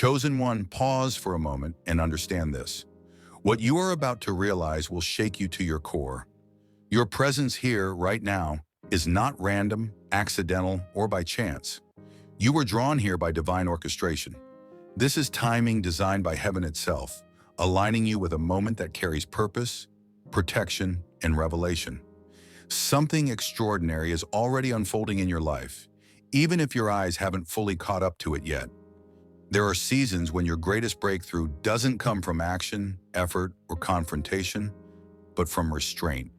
Chosen one, pause for a moment and understand this. What you are about to realize will shake you to your core. Your presence here, right now, is not random, accidental, or by chance. You were drawn here by divine orchestration. This is timing designed by heaven itself, aligning you with a moment that carries purpose, protection, and revelation. Something extraordinary is already unfolding in your life, even if your eyes haven't fully caught up to it yet. There are seasons when your greatest breakthrough doesn't come from action, effort, or confrontation, but from restraint,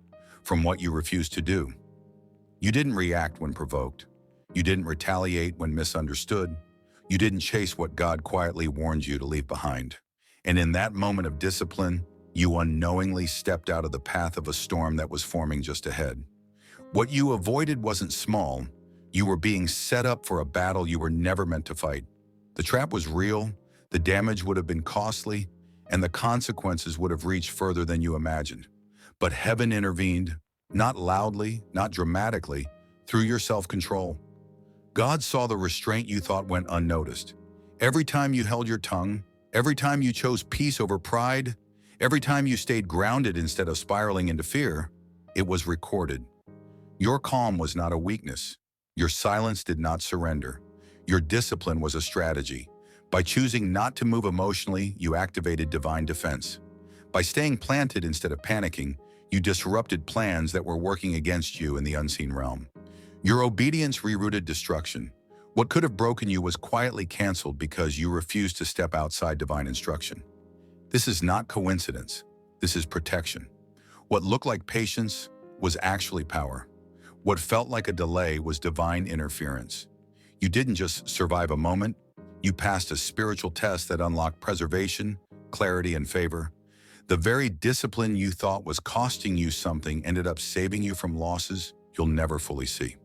from what you refuse to do. You didn't react when provoked. You didn't retaliate when misunderstood. You didn't chase what God quietly warned you to leave behind. And in that moment of discipline, you unknowingly stepped out of the path of a storm that was forming just ahead. What you avoided wasn't small. You were being set up for a battle you were never meant to fight. The trap was real, the damage would have been costly, and the consequences would have reached further than you imagined. But heaven intervened, not loudly, not dramatically, through your self-control. God saw the restraint you thought went unnoticed. Every time you held your tongue, every time you chose peace over pride, every time you stayed grounded instead of spiraling into fear, it was recorded. Your calm was not a weakness. Your silence did not surrender. Your discipline was a strategy. By choosing not to move emotionally, you activated divine defense. By staying planted instead of panicking, you disrupted plans that were working against you in the unseen realm. Your obedience rerouted destruction. What could have broken you was quietly canceled because you refused to step outside divine instruction. This is not coincidence. This is protection. What looked like patience was actually power. What felt like a delay was divine interference. You didn't just survive a moment, you passed a spiritual test that unlocked preservation, clarity, and favor. The very discipline you thought was costing you something ended up saving you from losses you'll never fully see.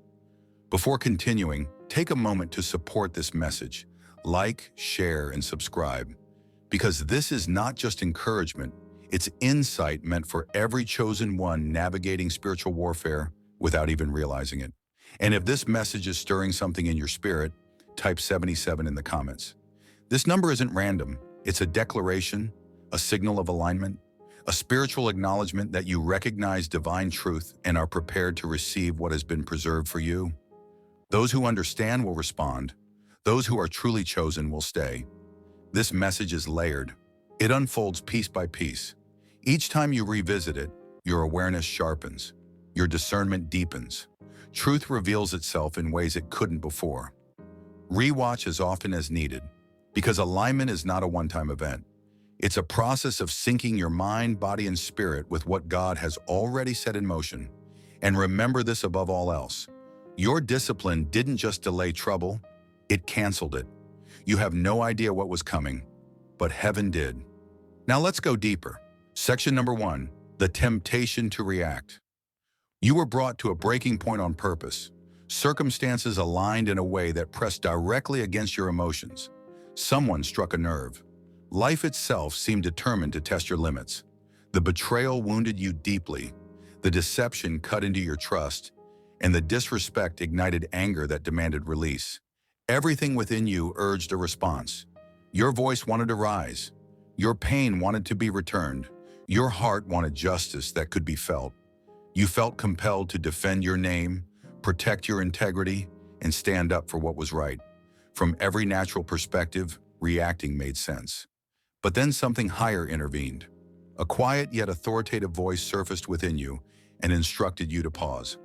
Before continuing, take a moment to support this message. Like, share, and subscribe. Because this is not just encouragement, it's insight meant for every chosen one navigating spiritual warfare without even realizing it. And if this message is stirring something in your spirit, type 77 in the comments. This number isn't random. It's a declaration, a signal of alignment, a spiritual acknowledgement that you recognize divine truth and are prepared to receive what has been preserved for you. Those who understand will respond. Those who are truly chosen will stay. This message is layered. It unfolds piece by piece. Each time you revisit it, your awareness sharpens. Your discernment deepens. Truth reveals itself in ways it couldn't before. Rewatch as often as needed, because alignment is not a one-time event. It's a process of syncing your mind, body, and spirit with what God has already set in motion. And remember this above all else. Your discipline didn't just delay trouble, it canceled it. You have no idea what was coming, but heaven did. Now let's go deeper. Section number 1, the temptation to react. You were brought to a breaking point on purpose. Circumstances aligned in a way that pressed directly against your emotions. Someone struck a nerve. Life itself seemed determined to test your limits. The betrayal wounded you deeply. The deception cut into your trust. And the disrespect ignited anger that demanded release. Everything within you urged a response. Your voice wanted to rise. Your pain wanted to be returned. Your heart wanted justice that could be felt. You felt compelled to defend your name, protect your integrity, and stand up for what was right. From every natural perspective, reacting made sense. But then something higher intervened. A quiet yet authoritative voice surfaced within you and instructed you to pause.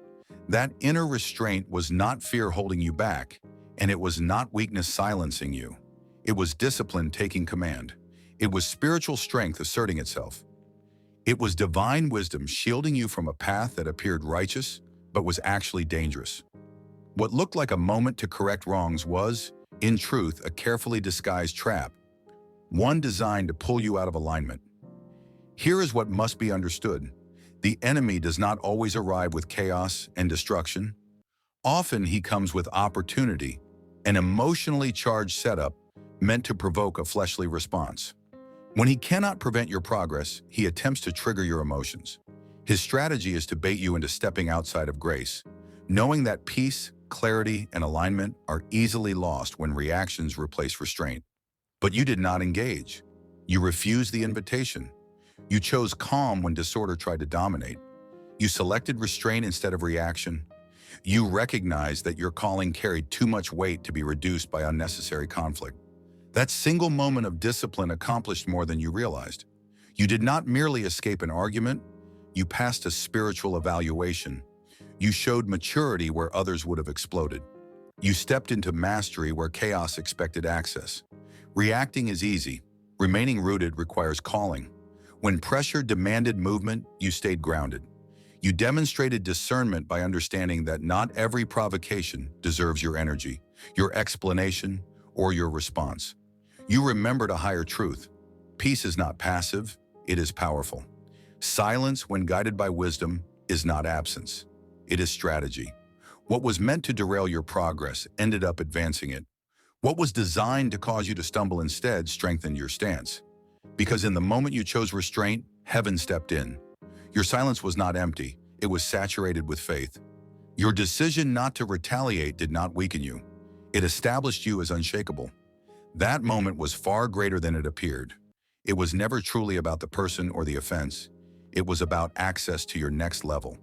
That inner restraint was not fear holding you back, and it was not weakness silencing you. It was discipline taking command. It was spiritual strength asserting itself. It was divine wisdom shielding you from a path that appeared righteous, but was actually dangerous. What looked like a moment to correct wrongs was, in truth, a carefully disguised trap, one designed to pull you out of alignment. Here is what must be understood. The enemy does not always arrive with chaos and destruction. Often he comes with opportunity, an emotionally charged setup meant to provoke a fleshly response. When he cannot prevent your progress, he attempts to trigger your emotions. His strategy is to bait you into stepping outside of grace, knowing that peace, clarity, and alignment are easily lost when reactions replace restraint. But you did not engage. You refused the invitation. You chose calm when disorder tried to dominate. You selected restraint instead of reaction. You recognized that your calling carried too much weight to be reduced by unnecessary conflict. That single moment of discipline accomplished more than you realized. You did not merely escape an argument, you passed a spiritual evaluation. You showed maturity where others would have exploded. You stepped into mastery where chaos expected access. Reacting is easy. Remaining rooted requires calling. When pressure demanded movement, you stayed grounded. You demonstrated discernment by understanding that not every provocation deserves your energy, your explanation, or your response. You remembered a higher truth. Peace is not passive, it is powerful. Silence, when guided by wisdom, is not absence. It is strategy. What was meant to derail your progress ended up advancing it. What was designed to cause you to stumble instead strengthened your stance. Because in the moment you chose restraint, heaven stepped in. Your silence was not empty, it was saturated with faith. Your decision not to retaliate did not weaken you. It established you as unshakable. That moment was far greater than it appeared. It was never truly about the person or the offense. It was about access to your next level.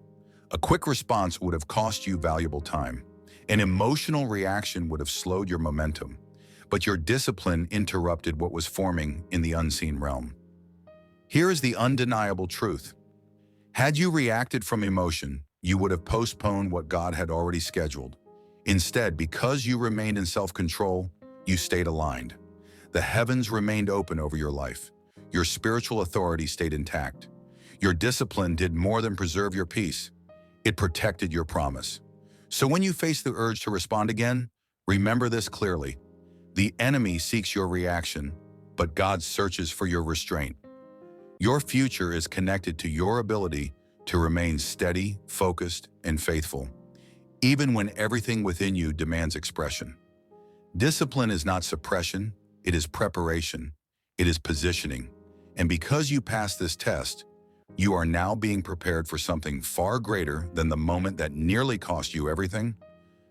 A quick response would have cost you valuable time. An emotional reaction would have slowed your momentum. But your discipline interrupted what was forming in the unseen realm. Here is the undeniable truth. Had you reacted from emotion, you would have postponed what God had already scheduled. Instead, because you remained in self-control, you stayed aligned. The heavens remained open over your life. Your spiritual authority stayed intact. Your discipline did more than preserve your peace. It protected your promise. So when you face the urge to respond again, remember this clearly. The enemy seeks your reaction, but God searches for your restraint. Your future is connected to your ability to remain steady, focused, and faithful, even when everything within you demands expression. Discipline is not suppression, it is preparation, it is positioning. And because you passed this test, you are now being prepared for something far greater than the moment that nearly cost you everything.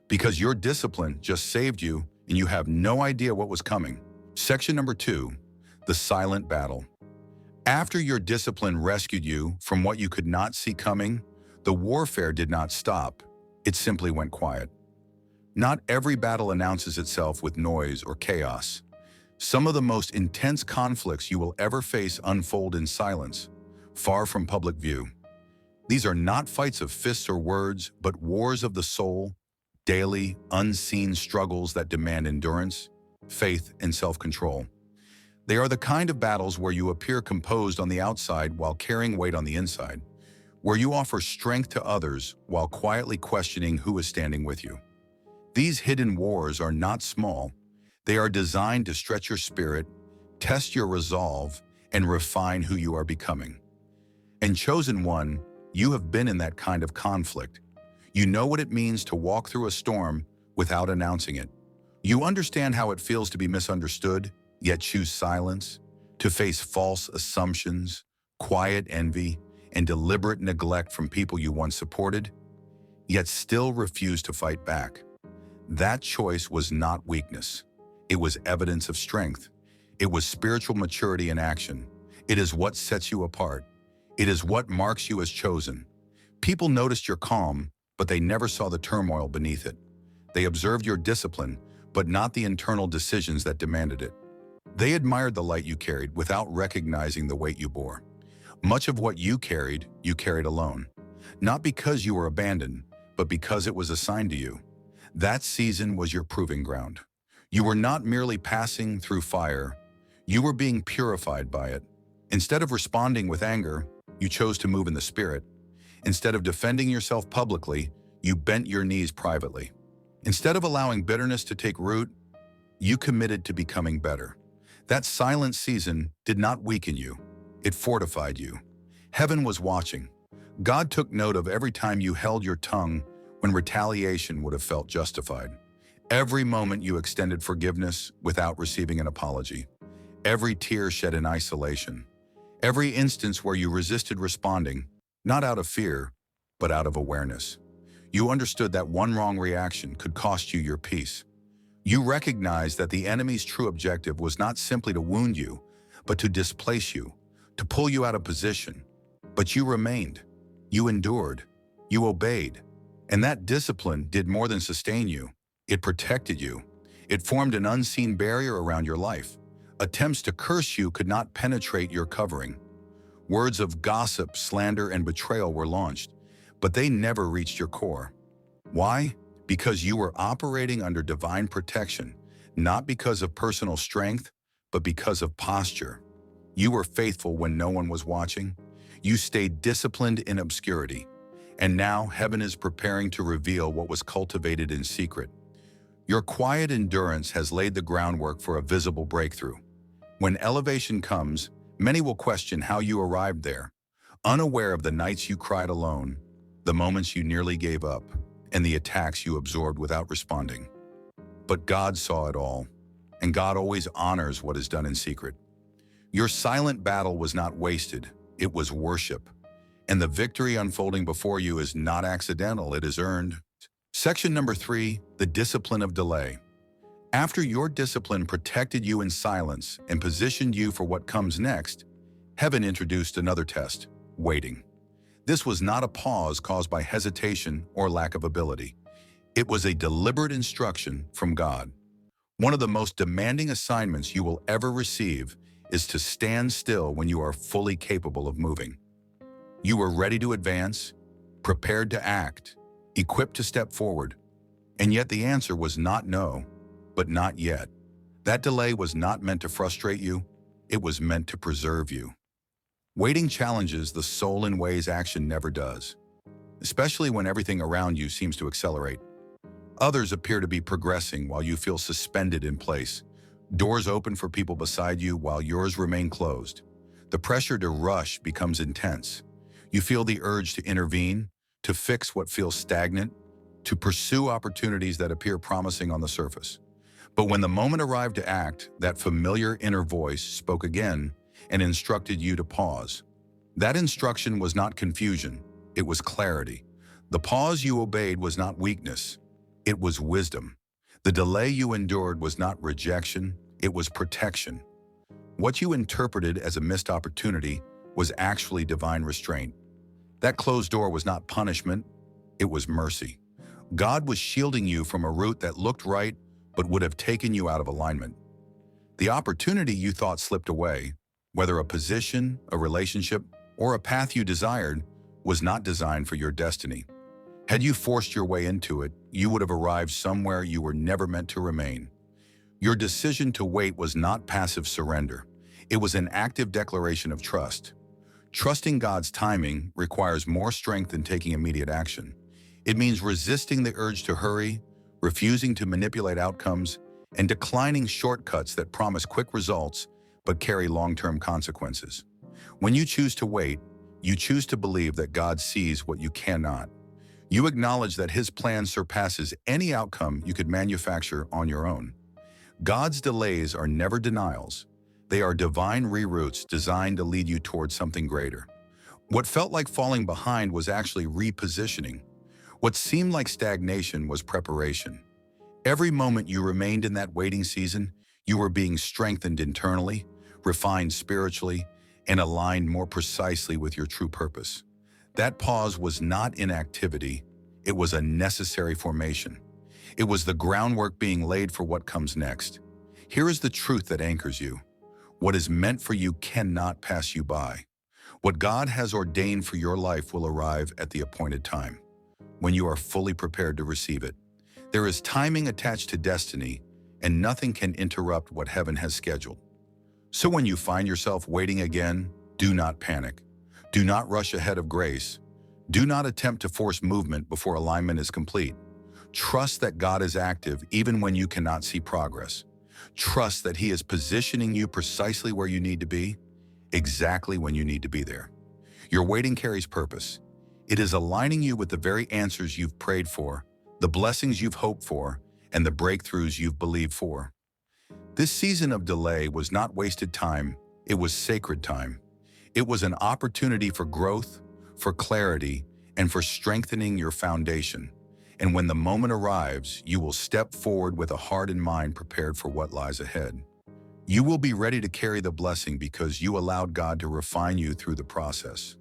Because your discipline just saved you and you have no idea what was coming. Section number 2, the silent battle. After your discipline rescued you from what you could not see coming, the warfare did not stop. It simply went quiet. Not every battle announces itself with noise or chaos. Some of the most intense conflicts you will ever face unfold in silence, far from public view. These are not fights of fists or words, but wars of the soul, daily, unseen struggles that demand endurance, faith, and self-control. They are the kind of battles where you appear composed on the outside while carrying weight on the inside, where you offer strength to others while quietly questioning who is standing with you. These hidden wars are not small. They are designed to stretch your spirit, test your resolve, and refine who you are becoming. And chosen one, you have been in that kind of conflict. You know what it means to walk through a storm without announcing it. You understand how it feels to be misunderstood, yet choose silence, to face false assumptions, quiet envy, and deliberate neglect from people you once supported, yet still refuse to fight back. That choice was not weakness. It was evidence of strength. It was spiritual maturity in action. It is what sets you apart. It is what marks you as chosen. People noticed your calm, but they never saw the turmoil beneath it. They observed your discipline, but not the internal decisions that demanded it. They admired the light you carried without recognizing the weight you bore. Much of what you carried alone. Not because you were abandoned, but because it was assigned to you. That season was your proving ground. You were not merely passing through fire, you were being purified by it. Instead of responding with anger, you chose to move in the Spirit. Instead of defending yourself publicly, you bent your knees privately. Instead of allowing bitterness to take root, you committed to becoming better. That silent season did not weaken you, it fortified you. Heaven was watching. God took note of every time you held your tongue when retaliation would have felt justified. Every moment you extended forgiveness without receiving an apology. Every tear shed in isolation. Every instance where you resisted responding, not out of fear, but out of awareness. You understood that one wrong reaction could cost you your peace. You recognized that the enemy's true objective was not simply to wound you, but to displace you, to pull you out of position. But you remained. You endured. You obeyed. And that discipline did more than sustain you. It protected you. It formed an unseen barrier around your life. Attempts to curse you could not penetrate your covering. Words of gossip, slander, and betrayal were launched, but they never reached your core. Why? Because you were operating under divine protection, not because of personal strength, but because of posture. You were faithful when no one was watching. You stayed disciplined in obscurity. And now heaven is preparing to reveal what was cultivated in secret. Your quiet endurance has laid the groundwork for a visible breakthrough. When elevation comes, many will question how you arrived there, unaware of the nights you cried alone, the moments you nearly gave up, and the attacks you absorbed without responding. But God saw it all, and God always honors what is done in secret. Your silent battle was not wasted, it was worship. And the victory unfolding before you is not accidental, it is earned. Section number 3, the discipline of delay. After your discipline protected you in silence and positioned you for what comes next, heaven introduced another test, waiting. This was not a pause caused by hesitation or lack of ability. It was a deliberate instruction from God. One of the most demanding assignments you will ever receive is to stand still when you are fully capable of moving. You were ready to advance, prepared to act, equipped to step forward. And yet the answer was not no, but not yet. That delay was not meant to frustrate you, it was meant to preserve you. Waiting challenges the soul in ways action never does, especially when everything around you seems to accelerate. Others appear to be progressing while you feel suspended in place. Doors open for people beside you while yours remain closed. The pressure to rush becomes intense. You feel the urge to intervene, to fix what feels stagnant, to pursue opportunities that appear promising on the surface. But when the moment arrived to act, that familiar inner voice spoke again and instructed you to pause. That instruction was not confusion, it was clarity. The pause you obeyed was not weakness, it was wisdom. The delay you endured was not rejection, it was protection. What you interpreted as a missed opportunity was actually divine restraint. That closed door was not punishment, it was mercy. God was shielding you from a route that looked right but would have taken you out of alignment. The opportunity you thought slipped away, whether a position, a relationship, or a path you desired, was not designed for your destiny. Had you forced your way into it, you would have arrived somewhere you were never meant to remain. Your decision to wait was not passive surrender. It was an active declaration of trust. Trusting God's timing requires more strength than taking immediate action. It means resisting the urge to hurry, refusing to manipulate outcomes, and declining shortcuts that promise quick results but carry long-term consequences. When you choose to wait, you choose to believe that God sees what you cannot. You acknowledge that His plan surpasses any outcome you could manufacture on your own. God's delays are never denials. They are divine reroutes designed to lead you towards something greater. What felt like falling behind was actually repositioning. What seemed like stagnation was preparation. Every moment you remained in that waiting season, you were being strengthened internally, refined spiritually, and aligned more precisely with your true purpose. That pause was not inactivity, it was a necessary formation. It was the groundwork being laid for what comes next. Here is the truth that anchors you. What is meant for you cannot pass you by. What God has ordained for your life will arrive at the appointed time, when you are fully prepared to receive it. There is timing attached to destiny, and nothing can interrupt what heaven has scheduled. So when you find yourself waiting again, do not panic. Do not rush ahead of grace. Do not attempt to force movement before alignment is complete. Trust that God is active even when you cannot see progress. Trust that He is positioning you precisely where you need to be, exactly when you need to be there. Your waiting carries purpose. It is aligning you with the very answers you've prayed for, the blessings you've hoped for, and the breakthroughs you've believed for. This season of delay was not wasted time, it was sacred time. It was an opportunity for growth, for clarity, and for strengthening your foundation. And when the moment arrives, you will step forward with a heart and mind prepared for what lies ahead. You will be ready to carry the blessing because you allowed God to refine you through the process.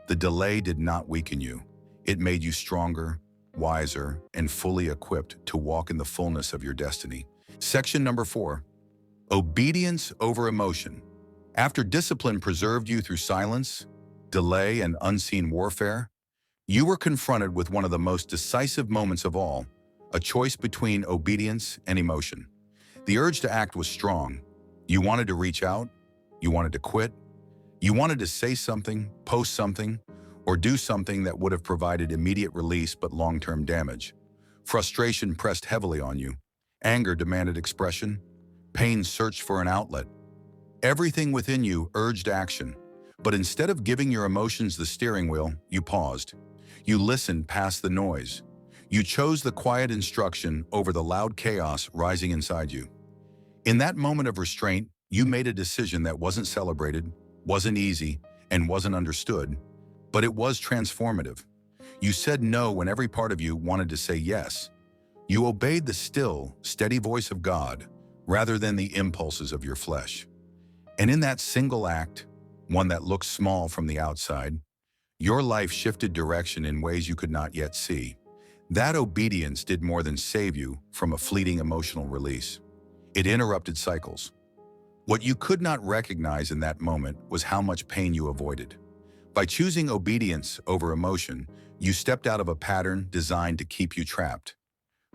The delay did not weaken you. It made you stronger, wiser, and fully equipped to walk in the fullness of your destiny. Section number 4. Obedience over emotion. After discipline preserved you through silence, delay, and unseen warfare, you were confronted with one of the most decisive moments of all, a choice between obedience and emotion. The urge to act was strong. You wanted to reach out, you wanted to quit, you wanted to say something, post something, or do something that would have provided immediate release but long-term damage. Frustration pressed heavily on you. Anger demanded expression. Pain searched for an outlet. Everything within you urged action. But instead of giving your emotions the steering wheel, you paused. You listened past the noise. You chose the quiet instruction over the loud chaos rising inside you. In that moment of restraint, you made a decision that wasn't celebrated, wasn't easy, and wasn't understood, but it was transformative. You said no when every part of you wanted to say yes. You obeyed the still, steady voice of God rather than the impulses of your flesh. And in that single act, one that looks small from the outside, your life shifted direction in ways you could not yet see. That obedience did more than save you from a fleeting emotional release. It interrupted cycles. What you could not recognize in that moment was how much pain you avoided. By choosing obedience over emotion, you stepped out of a pattern designed to keep you trapped.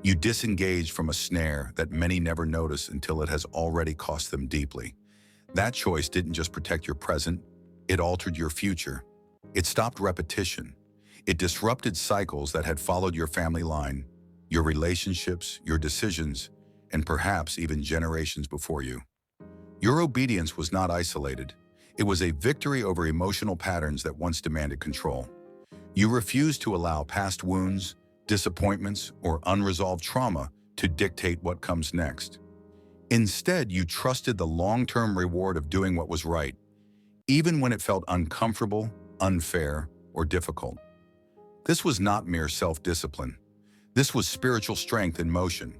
You disengaged from a snare that many never notice until it has already cost them deeply. That choice didn't just protect your present, it altered your future. It stopped repetition. It disrupted cycles that had followed your family line, your relationships, your decisions, and perhaps even generations before you. Your obedience was not isolated. It was a victory over emotional patterns that once demanded control. You refused to allow past wounds, disappointments, or unresolved trauma to dictate what comes next. Instead, you trusted the long-term reward of doing what was right, even when it felt uncomfortable, unfair, or difficult. This was not mere self-discipline. This was spiritual strength in motion.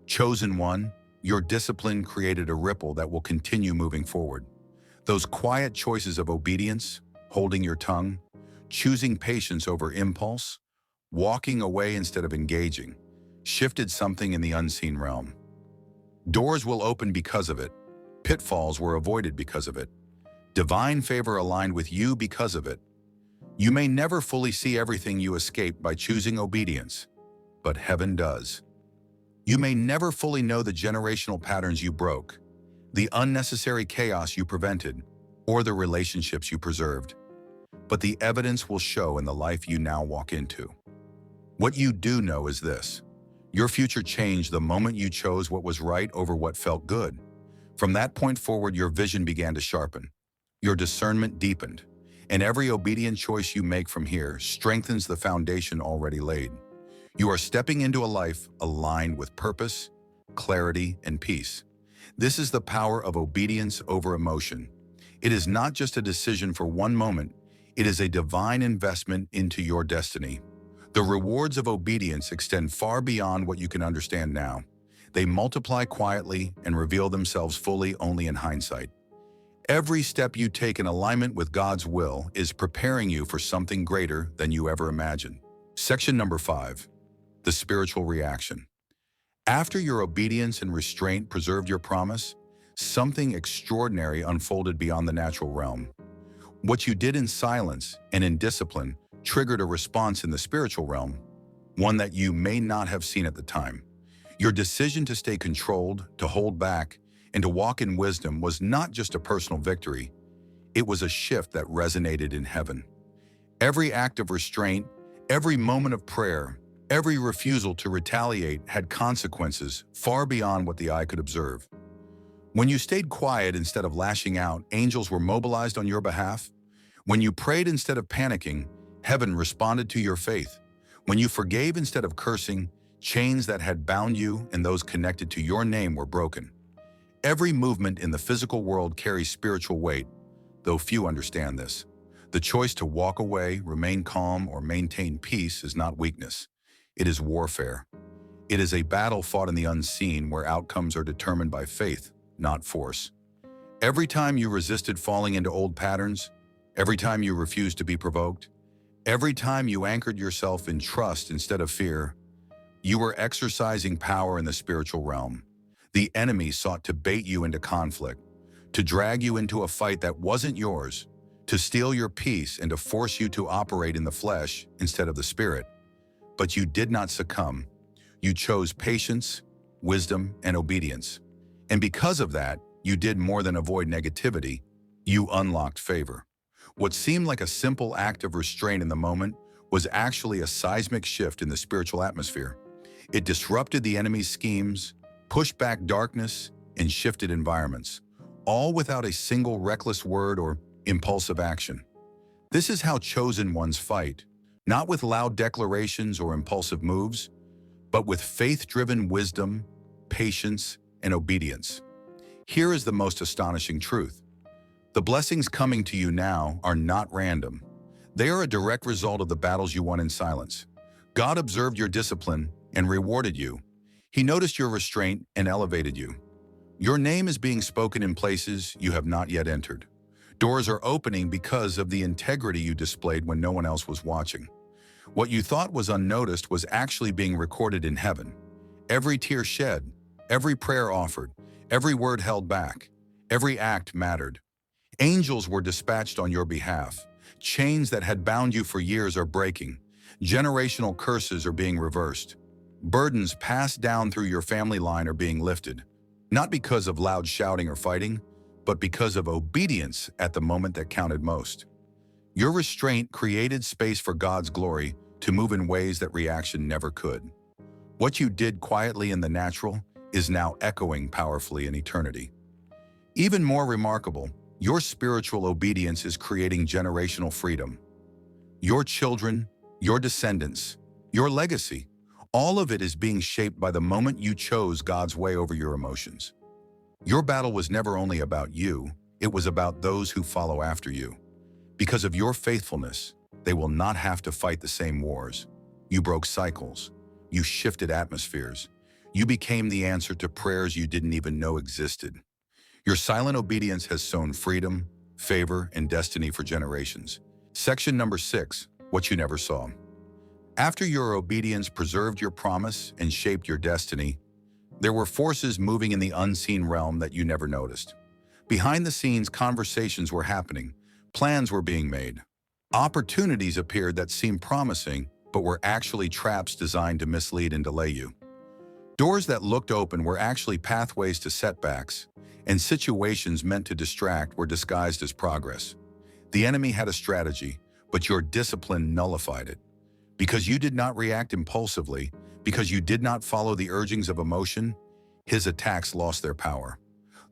Chosen one, your discipline created a ripple that will continue moving forward. Those quiet choices of obedience, holding your tongue, choosing patience over impulse, walking away instead of engaging, shifted something in the unseen realm. Doors will open because of it. Pitfalls were avoided because of it. Divine favor aligned with you because of it. You may never fully see everything you escaped by choosing obedience, but heaven does. You may never fully know the generational patterns you broke, the unnecessary chaos you prevented, or the relationships you preserved. But the evidence will show in the life you now walk into. What you do know is this: your future changed the moment you chose what was right over what felt good. From that point forward, your vision began to sharpen. Your discernment deepened, and every obedient choice you make from here strengthens the foundation already laid. You are stepping into a life aligned with purpose, clarity, and peace. This is the power of obedience over emotion. It is not just a decision for one moment, it is a divine investment into your destiny. The rewards of obedience extend far beyond what you can understand now. They multiply quietly and reveal themselves fully only in hindsight. Every step you take in alignment with God's will is preparing you for something greater than you ever imagined. Section number 5. The spiritual reaction. After your obedience and restraint preserved your promise, something extraordinary unfolded beyond the natural realm. What you did in silence and in discipline triggered a response in the spiritual realm, one that you may not have seen at the time. Your decision to stay controlled, to hold back, and to walk in wisdom was not just a personal victory, it was a shift that resonated in heaven. Every act of restraint, every moment of prayer, every refusal to retaliate had consequences far beyond what the eye could observe. When you stayed quiet instead of lashing out, angels were mobilized on your behalf. When you prayed instead of panicking, heaven responded to your faith. When you forgave instead of cursing, chains that had bound you and those connected to your name were broken. Every movement in the physical world carries spiritual weight, though few understand this. The choice to walk away, remain calm, or maintain peace is not weakness. It is warfare. It is a battle fought in the unseen where outcomes are determined by faith, not force. Every time you resisted falling into old patterns, every time you refused to be provoked, every time you anchored yourself in trust instead of fear, you were exercising power in the spiritual realm. The enemy sought to bait you into conflict, to drag you into a fight that wasn't yours, to steal your peace and to force you to operate in the flesh instead of the spirit. But you did not succumb. You chose patience, wisdom, and obedience. And because of that, you did more than avoid negativity. You unlocked favor. What seemed like a simple act of restraint in the moment was actually a seismic shift in the spiritual atmosphere. It disrupted the enemy's schemes, pushed back darkness, and shifted environments, all without a single reckless word or impulsive action. This is how chosen ones fight, not with loud declarations or impulsive moves, but with faith-driven wisdom, patience, and obedience. Here is the most astonishing truth. The blessings coming to you now are not random. They are a direct result of the battles you won in silence. God observed your discipline and rewarded you. He noticed your restraint and elevated you. Your name is being spoken in places you have not yet entered. Doors are opening because of the integrity you displayed when no one else was watching. What you thought was unnoticed was actually being recorded in heaven. Every tear shed, every prayer offered, every word held back, every act mattered. Angels were dispatched on your behalf. Chains that had bound you for years are breaking. Generational curses are being reversed. Burdens passed down through your family line are being lifted, not because of loud shouting or fighting, but because of obedience at the moment that counted most. Your restraint created space for God's glory to move in ways that reaction never could. What you did quietly in the natural is now echoing powerfully in eternity. Even more remarkable, your spiritual obedience is creating generational freedom. Your children, your descendants, your legacy, all of it is being shaped by the moment you chose God's way over your emotions. Your battle was never only about you, it was about those who follow after you. Because of your faithfulness, they will not have to fight the same wars. You broke cycles. You shifted atmospheres. You became the answer to prayers you didn't even know existed. Your silent obedience has sown freedom, favor, and destiny for generations. Section number 6, what you never saw. After your obedience preserved your promise and shaped your destiny, there were forces moving in the unseen realm that you never noticed. Behind the scenes, conversations were happening. Plans were being made. Opportunities appeared that seemed promising, but were actually traps designed to mislead and delay you. Doors that looked open were actually pathways to setbacks, and situations meant to distract were disguised as progress. The enemy had a strategy, but your discipline nullified it. Because you did not react impulsively, because you did not follow the urgings of emotion, his attacks lost their power.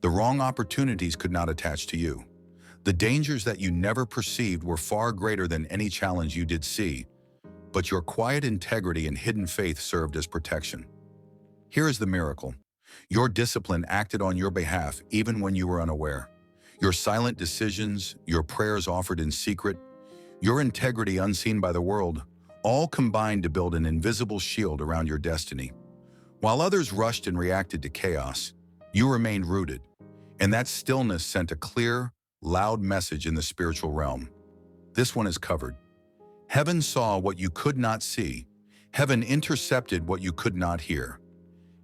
The wrong opportunities could not attach to you. The dangers that you never perceived were far greater than any challenge you did see, but your quiet integrity and hidden faith served as protection. Here is the miracle. Your discipline acted on your behalf even when you were unaware. Your silent decisions, your prayers offered in secret, your integrity unseen by the world, all combined to build an invisible shield around your destiny. While others rushed and reacted to chaos, you remained rooted, and that stillness sent a clear, loud message in the spiritual realm. This one is covered. Heaven saw what you could not see. Heaven intercepted what you could not hear.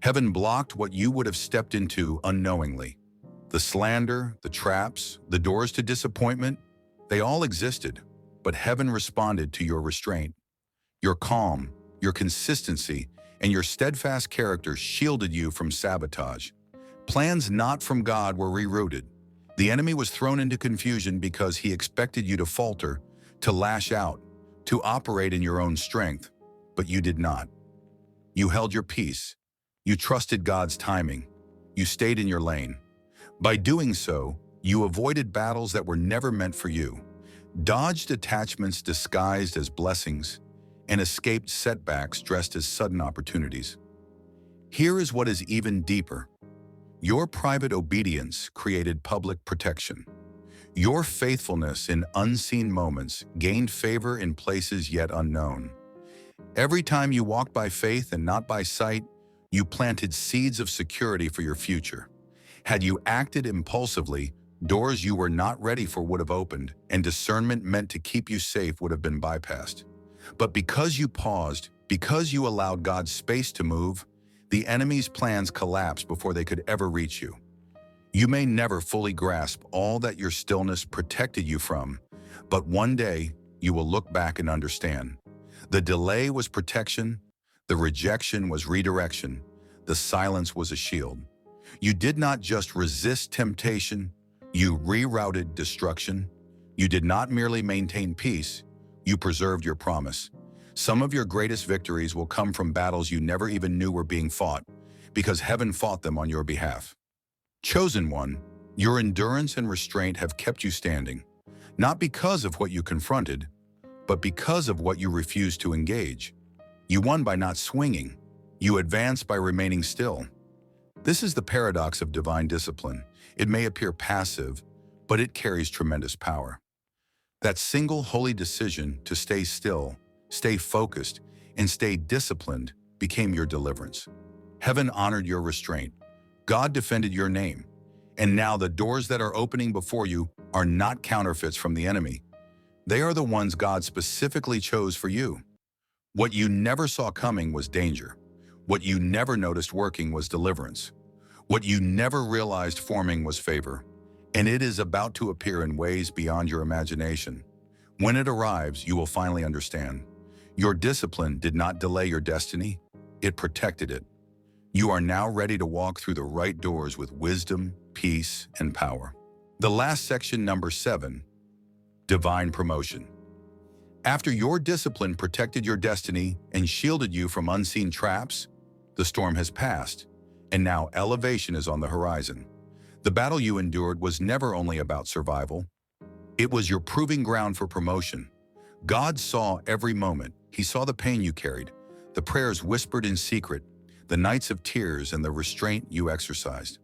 Heaven blocked what you would have stepped into unknowingly. The slander, the traps, the doors to disappointment, they all existed, but heaven responded to your restraint. Your calm, your consistency, and your steadfast character shielded you from sabotage. Plans not from God were rerouted. The enemy was thrown into confusion because he expected you to falter, to lash out, to operate in your own strength, but you did not. You held your peace. You trusted God's timing. You stayed in your lane. By doing so, you avoided battles that were never meant for you, dodged attachments disguised as blessings, and escaped setbacks dressed as sudden opportunities. Here is what is even deeper. Your private obedience created public protection. Your faithfulness in unseen moments gained favor in places yet unknown. Every time you walked by faith and not by sight, you planted seeds of security for your future. Had you acted impulsively, doors you were not ready for would have opened, and discernment meant to keep you safe would have been bypassed. But because you paused, because you allowed God's space to move, the enemy's plans collapsed before they could ever reach you. You may never fully grasp all that your stillness protected you from, but one day you will look back and understand. The delay was protection, the rejection was redirection, the silence was a shield. You did not just resist temptation, you rerouted destruction. You did not merely maintain peace, you preserved your promise. Some of your greatest victories will come from battles you never even knew were being fought, because heaven fought them on your behalf. Chosen one, your endurance and restraint have kept you standing, not because of what you confronted, but because of what you refused to engage. You won by not swinging. You advanced by remaining still. This is the paradox of divine discipline. It may appear passive, but it carries tremendous power. That single holy decision to stay still, stay focused, and stay disciplined became your deliverance. Heaven honored your restraint. God defended your name. And now the doors that are opening before you are not counterfeits from the enemy. They are the ones God specifically chose for you. What you never saw coming was danger. What you never noticed working was deliverance. What you never realized forming was favor. And it is about to appear in ways beyond your imagination. When it arrives, you will finally understand. Your discipline did not delay your destiny, it protected it. You are now ready to walk through the right doors with wisdom, peace, and power. The last section, number 7, divine promotion. After your discipline protected your destiny and shielded you from unseen traps, the storm has passed, and now elevation is on the horizon. The battle you endured was never only about survival. It was your proving ground for promotion. God saw every moment. He saw the pain you carried, the prayers whispered in secret, the nights of tears, and the restraint you exercised.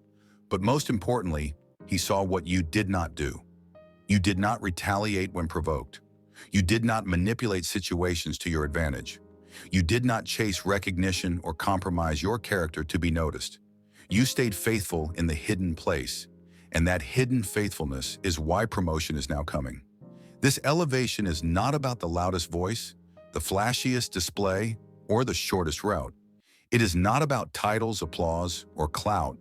But most importantly, He saw what you did not do. You did not retaliate when provoked. You did not manipulate situations to your advantage. You did not chase recognition or compromise your character to be noticed. You stayed faithful in the hidden place, and that hidden faithfulness is why promotion is now coming. This elevation is not about the loudest voice, the flashiest display, or the shortest route. It is not about titles, applause, or clout.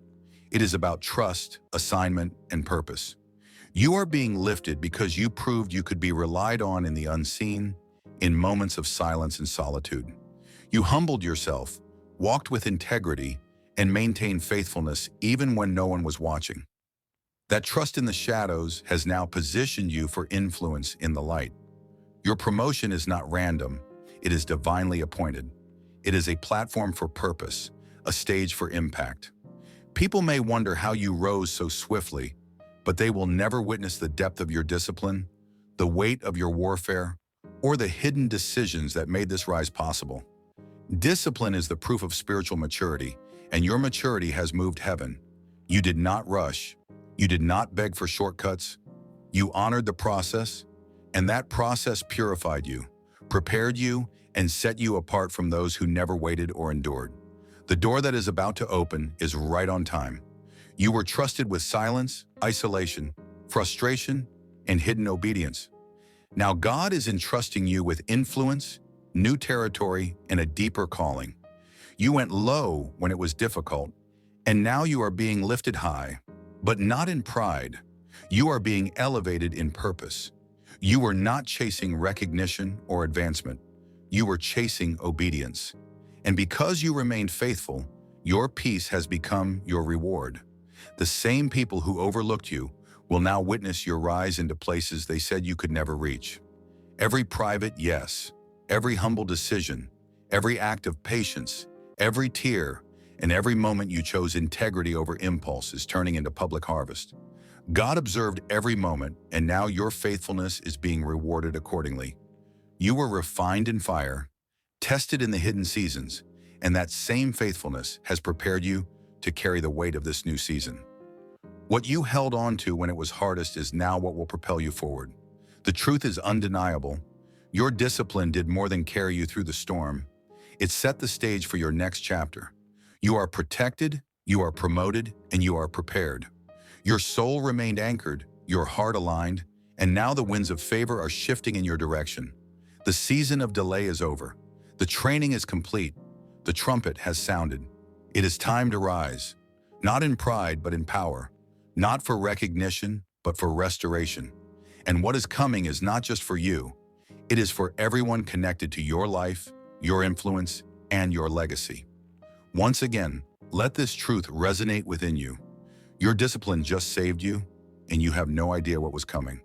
It is about trust, assignment, and purpose. You are being lifted because you proved you could be relied on in the unseen, in moments of silence and solitude. You humbled yourself, walked with integrity, and maintained faithfulness even when no one was watching. That trust in the shadows has now positioned you for influence in the light. Your promotion is not random, it is divinely appointed. It is a platform for purpose, a stage for impact. People may wonder how you rose so swiftly, but they will never witness the depth of your discipline, the weight of your warfare, or the hidden decisions that made this rise possible. Discipline is the proof of spiritual maturity, and your maturity has moved heaven. You did not rush. You did not beg for shortcuts. You honored the process, and that process purified you, prepared you, and set you apart from those who never waited or endured. The door that is about to open is right on time. You were trusted with silence, isolation, frustration, and hidden obedience. Now God is entrusting you with influence, new territory, and a deeper calling. You went low when it was difficult, and now you are being lifted high, but not in pride. You are being elevated in purpose. You were not chasing recognition or advancement. You were chasing obedience. And because you remained faithful, your peace has become your reward. The same people who overlooked you will now witness your rise into places they said you could never reach. Every private yes, every humble decision, every act of patience, every tear, and every moment you chose integrity over impulse is turning into public harvest. God observed every moment, and now your faithfulness is being rewarded accordingly. You were refined in fire, tested in the hidden seasons, and that same faithfulness has prepared you to carry the weight of this new season. What you held on to when it was hardest is now what will propel you forward. The truth is undeniable. Your discipline did more than carry you through the storm. It set the stage for your next chapter. You are protected, you are promoted, and you are prepared. Your soul remained anchored, your heart aligned, and now the winds of favor are shifting in your direction. The season of delay is over. The training is complete. The trumpet has sounded. It is time to rise, not in pride, but in power, not for recognition, but for restoration. And what is coming is not just for you. It is for everyone connected to your life, your influence, and your legacy. Once again, let this truth resonate within you. Your discipline just saved you, and you have no idea what was coming.